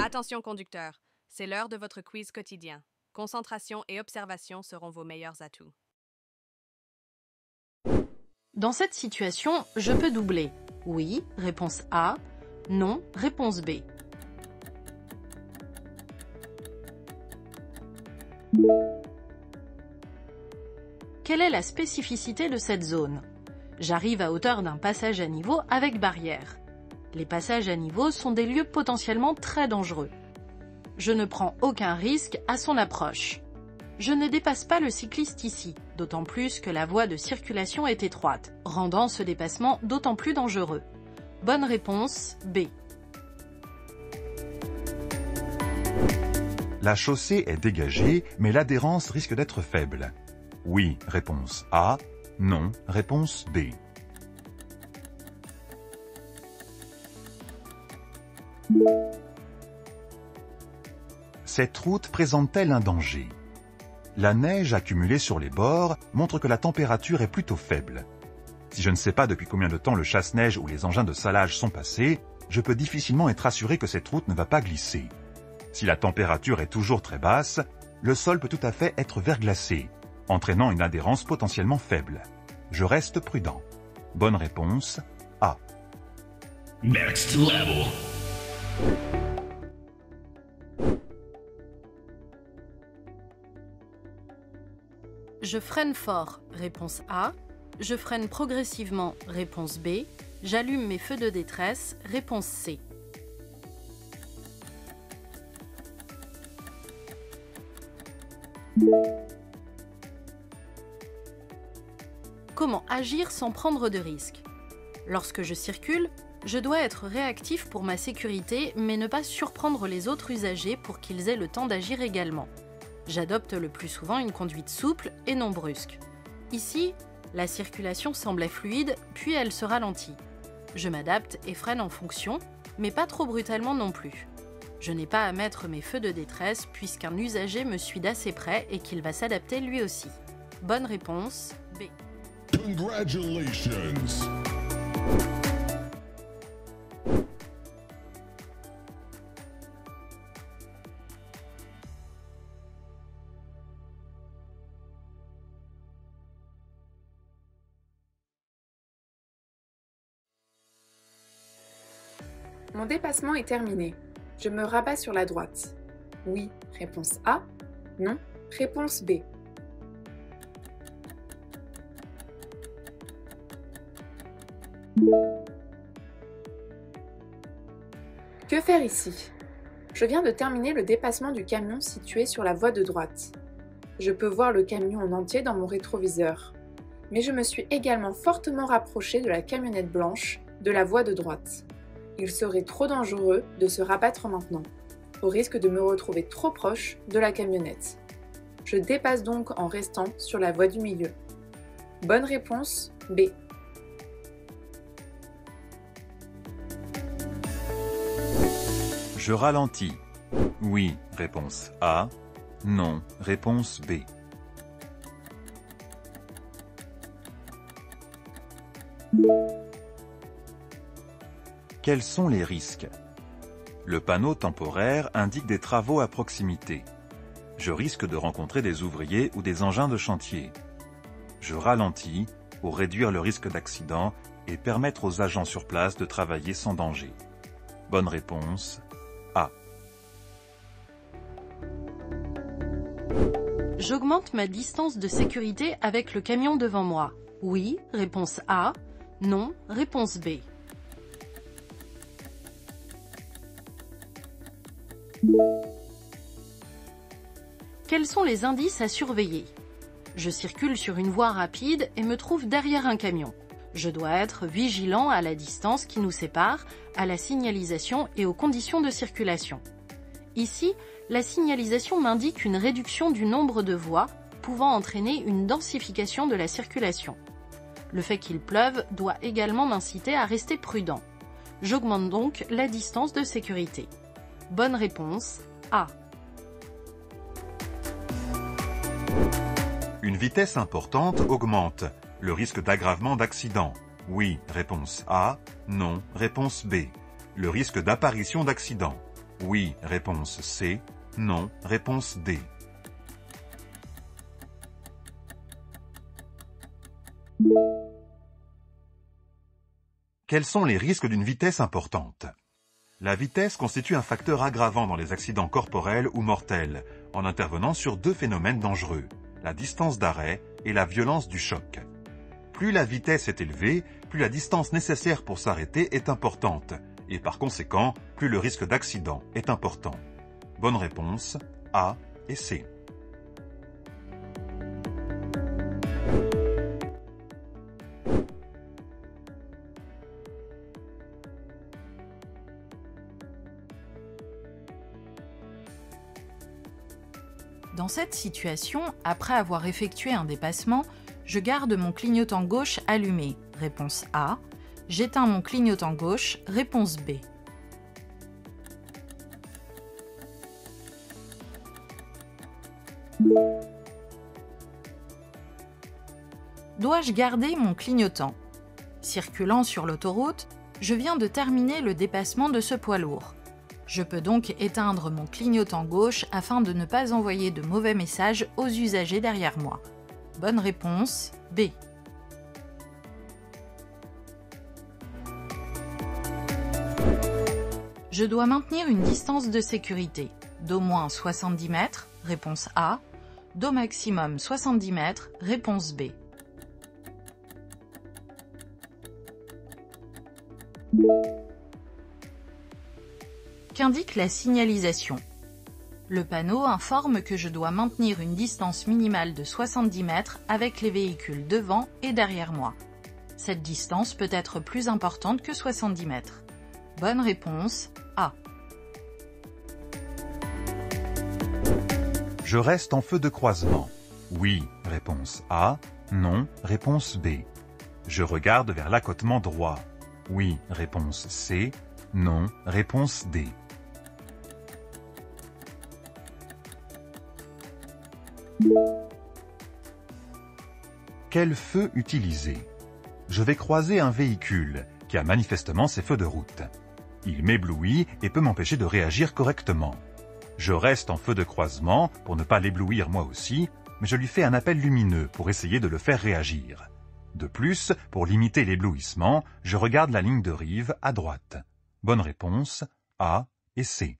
Attention conducteur, c'est l'heure de votre quiz quotidien. Concentration et observation seront vos meilleurs atouts. Dans cette situation, je peux doubler. Oui, réponse A. Non, réponse B. Quelle est la spécificité de cette zone? J'arrive à hauteur d'un passage à niveau avec barrière. Les passages à niveau sont des lieux potentiellement très dangereux. Je ne prends aucun risque à son approche. Je ne dépasse pas le cycliste ici, d'autant plus que la voie de circulation est étroite, rendant ce dépassement d'autant plus dangereux. Bonne réponse, B. La chaussée est dégagée, mais l'adhérence risque d'être faible. Oui, réponse A. Non, réponse B. Cette route présente-t-elle un danger? La neige accumulée sur les bords montre que la température est plutôt faible. Si je ne sais pas depuis combien de temps le chasse-neige ou les engins de salage sont passés, je peux difficilement être assuré que cette route ne va pas glisser. Si la température est toujours très basse, le sol peut tout à fait être verglacé, entraînant une adhérence potentiellement faible. Je reste prudent. Bonne réponse, A. Next level. Je freine fort, réponse A. Je freine progressivement, réponse B. J'allume mes feux de détresse, réponse C. Comment agir sans prendre de risques? Lorsque je circule, je dois être réactif pour ma sécurité, mais ne pas surprendre les autres usagers pour qu'ils aient le temps d'agir également. J'adopte le plus souvent une conduite souple et non brusque. Ici, la circulation semblait fluide, puis elle se ralentit. Je m'adapte et freine en fonction, mais pas trop brutalement non plus. Je n'ai pas à mettre mes feux de détresse puisqu'un usager me suit d'assez près et qu'il va s'adapter lui aussi. Bonne réponse, B. Congratulations. Mon dépassement est terminé. Je me rabats sur la droite. Oui, réponse A. Non, réponse B. Que faire ici? Je viens de terminer le dépassement du camion situé sur la voie de droite. Je peux voir le camion en entier dans mon rétroviseur. Mais je me suis également fortement rapproché de la camionnette blanche de la voie de droite. Il serait trop dangereux de se rabattre maintenant, au risque de me retrouver trop proche de la camionnette. Je dépasse donc en restant sur la voie du milieu. Bonne réponse, B. Je ralentis. Oui, réponse A. Non, réponse B. Quels sont les risques? Le panneau temporaire indique des travaux à proximité. Je risque de rencontrer des ouvriers ou des engins de chantier. Je ralentis pour réduire le risque d'accident et permettre aux agents sur place de travailler sans danger. Bonne réponse, A. J'augmente ma distance de sécurité avec le camion devant moi. Oui, réponse A. Non, réponse B. Quels sont les indices à surveiller? Je circule sur une voie rapide et me trouve derrière un camion. Je dois être vigilant à la distance qui nous sépare, à la signalisation et aux conditions de circulation. Ici, la signalisation m'indique une réduction du nombre de voies, pouvant entraîner une densification de la circulation. Le fait qu'il pleuve doit également m'inciter à rester prudent. J'augmente donc la distance de sécurité. Bonne réponse, A. Une vitesse importante augmente le risque d'aggravement d'accident. Oui, réponse A. Non, réponse B. Le risque d'apparition d'accident. Oui, réponse C. Non, réponse D. Quels sont les risques d'une vitesse importante? La vitesse constitue un facteur aggravant dans les accidents corporels ou mortels, en intervenant sur deux phénomènes dangereux, la distance d'arrêt et la violence du choc. Plus la vitesse est élevée, plus la distance nécessaire pour s'arrêter est importante, et par conséquent, plus le risque d'accident est important. Bonne réponse, A et C. Dans cette situation, après avoir effectué un dépassement, je garde mon clignotant gauche allumé. Réponse A. J'éteins mon clignotant gauche. Réponse B. Dois-je garder mon clignotant? Circulant sur l'autoroute, je viens de terminer le dépassement de ce poids lourd. Je peux donc éteindre mon clignotant gauche afin de ne pas envoyer de mauvais messages aux usagers derrière moi. Bonne réponse, B. Je dois maintenir une distance de sécurité d'au moins 70 mètres, réponse A, d'au maximum 70 mètres, réponse B. Qu'indique la signalisation? Le panneau informe que je dois maintenir une distance minimale de 70 mètres avec les véhicules devant et derrière moi. Cette distance peut être plus importante que 70 mètres. Bonne réponse, A. Je reste en feu de croisement. Oui, réponse A. Non, réponse B. Je regarde vers l'accotement droit. Oui, réponse C. Non, réponse D. Quel feu utiliser? Je vais croiser un véhicule qui a manifestement ses feux de route. Il m'éblouit et peut m'empêcher de réagir correctement. Je reste en feu de croisement pour ne pas l'éblouir moi aussi, mais je lui fais un appel lumineux pour essayer de le faire réagir. De plus, pour limiter l'éblouissement, je regarde la ligne de rive à droite. Bonne réponse, A et C.